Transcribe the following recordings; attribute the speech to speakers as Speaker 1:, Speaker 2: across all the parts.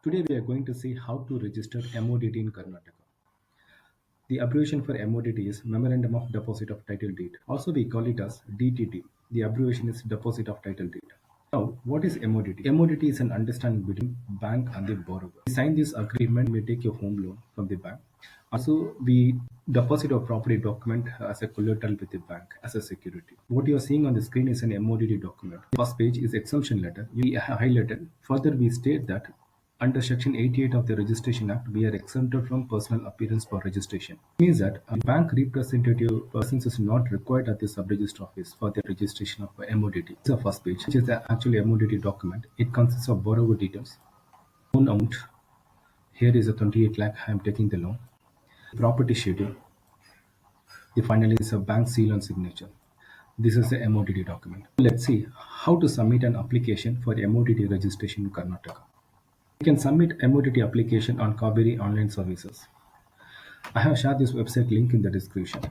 Speaker 1: Today we are going to see how to register MODT in Karnataka. The abbreviation for MODT is Memorandum of Deposit of Title Deed. Also we call it as DTD. The abbreviation is Deposit of Title Deed. Now, what is MODT? MODT is an understanding between bank and the borrower. We sign this agreement, we take your home loan from the bank. Also, we deposit a property document as a collateral with the bank as a security. What you are seeing on the screen is an MODT document. The first page is exemption letter. We highlighted. Further, we state that under Section 88 of the Registration Act, we are exempted from personal appearance for registration. It means that a bank representative presence is not required at the sub-register office for the registration of MODT. This is the first page, which is the actual MODT document. It consists of borrower details, loan amount. Here is a 28 lakh. I am taking the loan. Property schedule. The final is a bank seal and signature. This is the MODT document. Let's see how to submit an application for MODT registration in Karnataka. You can submit MODT application on Kaveri Online Services. I have shared this website link in the description.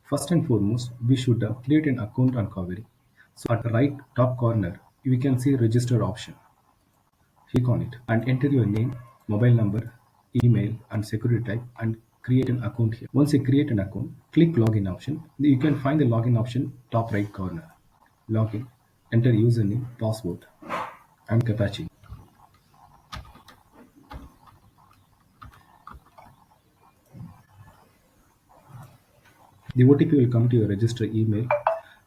Speaker 1: First and foremost, we should create an account on Kaveri. So at the right top corner, we can see register option. Click on it and enter your name, mobile number, email and security type and create an account here. Once you create an account, click login option. You can find the login option top right corner. Login, enter username, password and captcha. The OTP will come to your register email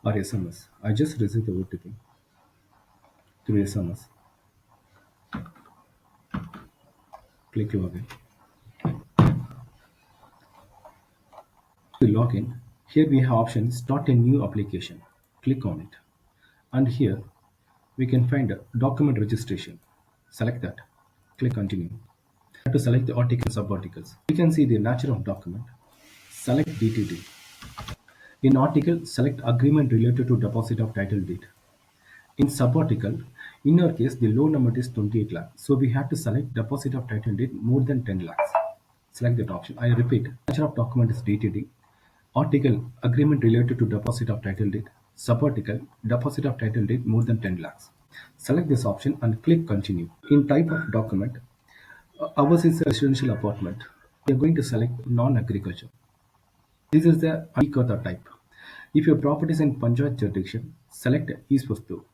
Speaker 1: or SMS. I just received the OTP through SMS. Click login. To log in, here we have option start a new application. Click on it. And here we can find a document registration. Select that. Click continue. To select the article sub-articles. You can see the nature of document. Select DTD. In article, select agreement related to deposit of title deed. In sub-article, in our case, the loan amount is 28 lakhs. So we have to select deposit of title deed more than 10 lakhs. Select that option. I repeat, nature of document is DTD. Article, agreement related to deposit of title deed. Sub-article, deposit of title deed more than 10 lakhs. Select this option and click continue. In type of document, ours is a residential apartment. We are going to select non-agriculture. This is the e-Kata type. If your property is in Punjab jurisdiction, select East Vastu.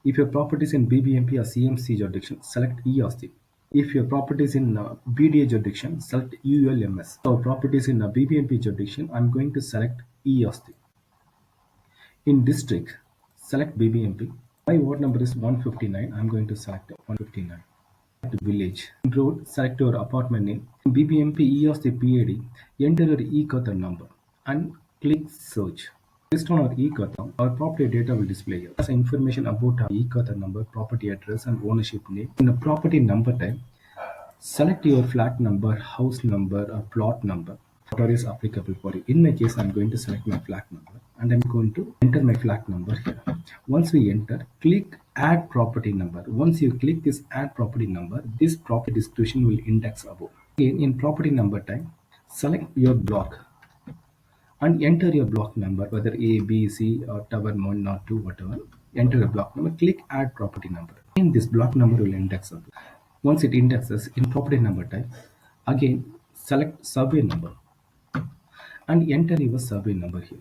Speaker 1: If your property is in BBMP or CMC jurisdiction, select E-Asti. If your property is in BDA jurisdiction, select ULMS. So property is in BBMP jurisdiction, I'm going to select E-Asti. In district, select BBMP. My ward number is 159. I'm going to select 159. Village. In road, select your apartment name. In BBMP EOS the PAD, enter your e-Kata number and click search. Based on our e-Kata, our property data will display here. As information about our e-Kata number, property address and ownership name. In the property number type, select your flat number, house number or plot number. Whatever is applicable for you. In my case, I'm going to select my flat number and I'm going to enter my flat number here. Once we enter, click add property number. Once you click this add property number, this property description will index above. Again, in property number type, select your block and enter your block number, whether A, B, C or tower 1 or 2, whatever. Enter your block number, click add property number. In this block number will index above. Once it indexes in property number type, again select survey number and enter your survey number here.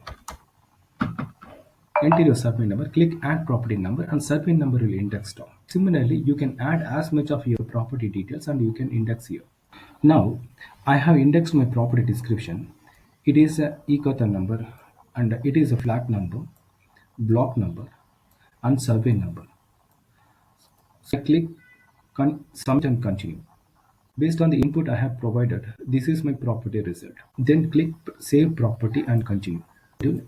Speaker 1: Enter your survey number, click add property number and survey number will index down. Similarly, you can add as much of your property details and you can index here. Now, I have indexed my property description. It is a e-Kata number and it is a flat number, block number and survey number. So I click submit and continue. Based on the input I have provided, this is my property result. Then click save property and continue.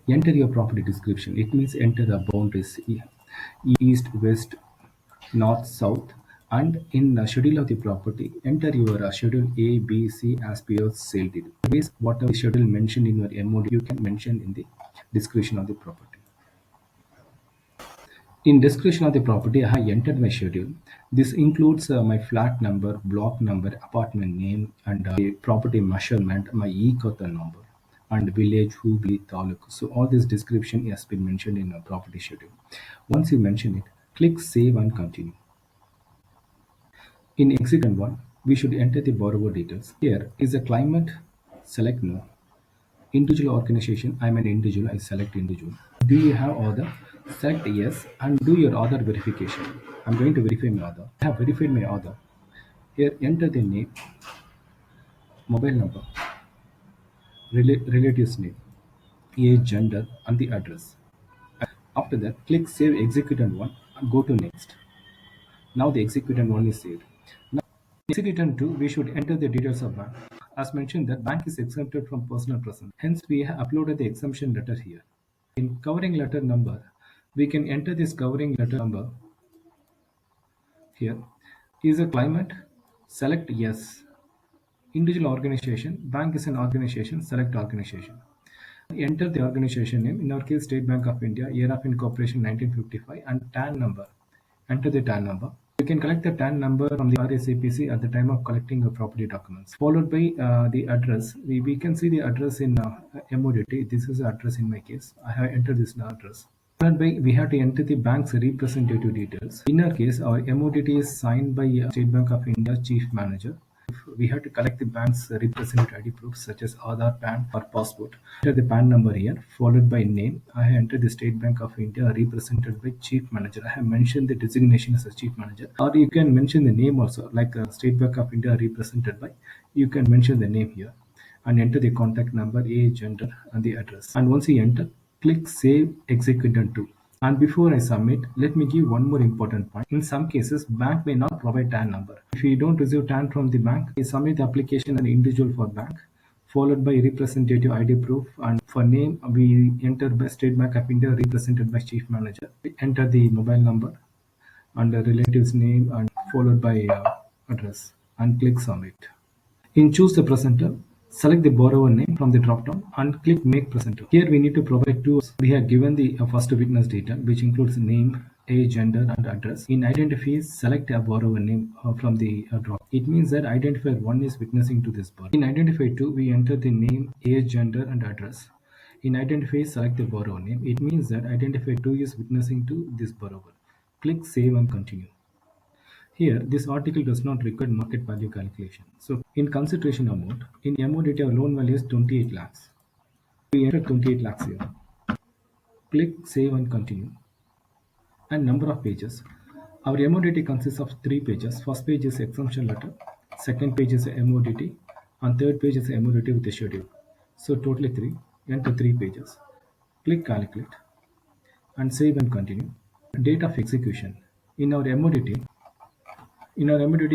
Speaker 1: Enter your property description. It means enter the boundaries east, west, north, south, and in the schedule of the property, enter your schedule A, B, C as per your sale deed. Base whatever schedule mentioned in your MOD, you can mention in the description of the property. In description of the property, I have entered my schedule. This includes my flat number, block number, apartment name, and the property measurement, my e-Kata number, and village, Hubli, Taluk. So all this description has been mentioned in a property schedule. Once you mention it, click save and continue. In execute one, we should enter the borrower details. Here is a climate, select no. Individual organization, I'm an individual, I select individual. Do you have Aadhaar? Select yes and do your Aadhaar verification. I'm going to verify my Aadhaar. I have verified my Aadhaar. Here enter the name, mobile number, relative's name, age, gender and the address. After that, click Save Executant 1 and go to Next. Now the Executant 1 is saved. Now in Executant 2, we should enter the details of bank. As mentioned, that bank is exempted from personal presence. Hence, we have uploaded the exemption letter here. In covering letter number, we can enter this covering letter number here. Is a claimant? Select yes. Individual organization, bank is an organization, select organization. Enter the organization name, in our case State Bank of India, year of incorporation 1955 and TAN number. Enter the TAN number. You can collect the TAN number from the RSAPC at the time of collecting your property documents. Followed by the address. We can see the address in MODT. This is the address in my case. I have entered this address. Followed by we have to enter the bank's representative details. In our case, our MODT is signed by State Bank of India Chief Manager. We have to collect the bank's representative ID proofs such as Aadhaar, PAN or passport. Enter the PAN number here, followed by name. I have entered the State Bank of India represented by Chief Manager. I have mentioned the designation as a Chief Manager, or you can mention the name also, like State Bank of India represented by. You can mention the name here and enter the contact number, age, gender and the address. And once you enter, click Save Executant 2. And before I submit, let me give one more important point. In some cases, bank may not provide TAN number. If you don't receive TAN from the bank, you submit the application an individual for bank, followed by representative ID proof. And for name, we enter by State Bank of India represented by Chief Manager. We enter the mobile number and the relative's name and followed by address and click submit. In Choose the Presenter, select the borrower name from the drop-down and click Make Presenter. Here we need to provide two. We have given the first witness data, which includes name, age, gender, and address. In Identifiers, select a borrower name from the drop. It means that Identifier 1 is witnessing to this borrower. In Identifier 2, we enter the name, age, gender, and address. In Identifier, select the borrower name. It means that Identifier 2 is witnessing to this borrower. Click Save and Continue. Here, this article does not require market value calculation. So, in consideration amount, in MODT, our loan value is 28 lakhs. We enter 28 lakhs here. Click Save and Continue. And number of pages. Our MODT consists of 3 pages. First page is exemption letter. Second page is MODT. And third page is MODT with the schedule. So, totally 3. Enter 3 pages. Click Calculate. And Save and Continue. Date of execution. In our MODT,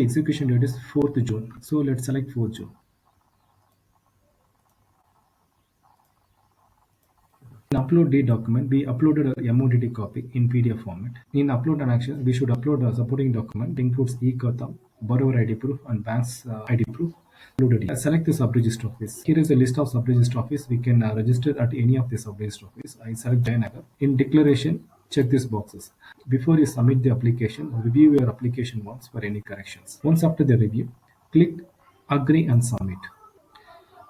Speaker 1: execution date is 4th June. So let's select 4th June. In upload date document, we uploaded a MODT copy in PDF format. In upload and action, we should upload a supporting document. It includes e-Khata, borrower ID proof, and bank's ID proof. Select the sub-register office. Here is a list of sub-register office. We can register at any of the sub-register office. I select Jayanagar. In declaration, check these boxes. Before you submit the application, review your application once for any corrections. Once after the review, click Agree and Submit.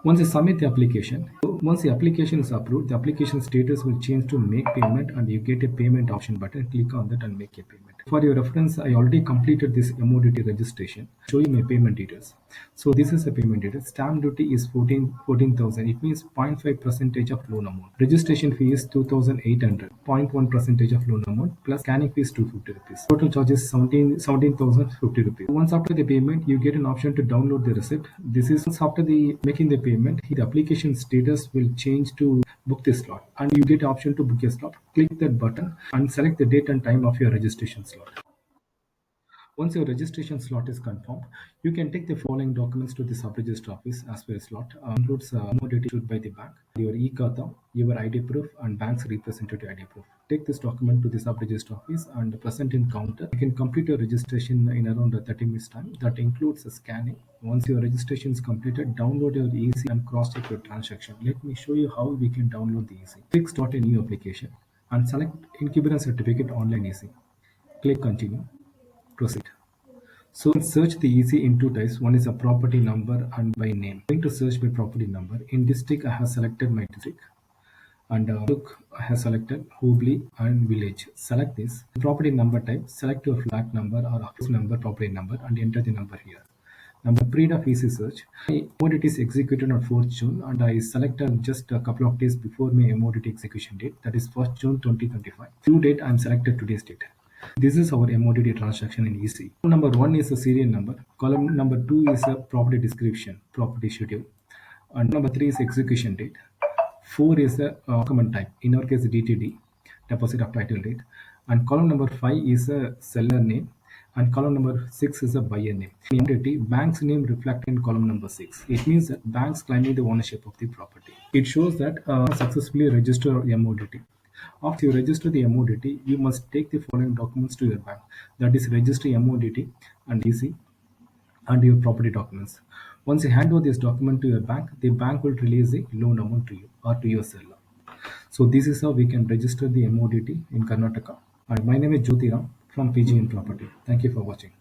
Speaker 1: Once you submit the application, once the application is approved, the application status will change to make payment and you get a payment option button. Click on that and make a payment. For your reference, I already completed this MODT registration. Show you my payment details. So this is the payment details. Stamp duty is 14,000. It means 0.5% of loan amount. Registration fee is 2,800. 0.1% of loan amount plus scanning fee is 250 rupees. Total charge is 17,050 rupees. Once after the payment, you get an option to download the receipt. This is once after the making the payment, the application status will change to book the slot and you get an option to book a slot. Click that button and select the date and time of your registration slot. Once your registration slot is confirmed, you can take the following documents to the sub-register office as per slot. Includes MODT issued by the bank, your e-Khata, your ID proof, and bank's representative ID proof. Take this document to the sub-register office and present in counter. You can complete your registration in around 30 minutes time. That includes scanning. Once your registration is completed, download your EC and cross-check your transaction. Let me show you how we can download the EC. Click Start a new application and select Incubation Certificate Online EC. Click Continue. Proceed. So search the EC in two types. One is a property number and by name. I'm going to search by property number. In district, I have selected my district. And look, I have selected Hubli and village. Select this. Property number type, select your flat number or office number, property number and enter the number here. Number pre-DAF easy search. My MODT is executed on 4th June and I selected just a couple of days before my MODT execution date, that is 1st June 2025. Due date, I am selected today's date. This is our MODT transaction in EC. Column number 1 is a serial number. Column number 2 is a property description, property schedule. And number 3 is execution date. 4 is the document type, in our case DTD, deposit of title date. And column number 5 is a seller name. And column number 6 is a buyer name. In MODT, bank's name reflected in column number 6. It means that banks claiming the ownership of the property. It shows that successfully register MODT. After you register the MODT, you must take the following documents to your bank. That is register MODT and EC and your property documents. Once you hand over this document to your bank, the bank will release the loan amount to you or to your seller. So this is how we can register the MODT in Karnataka. And my name is Jyotiram from PGN Property. Thank you for watching.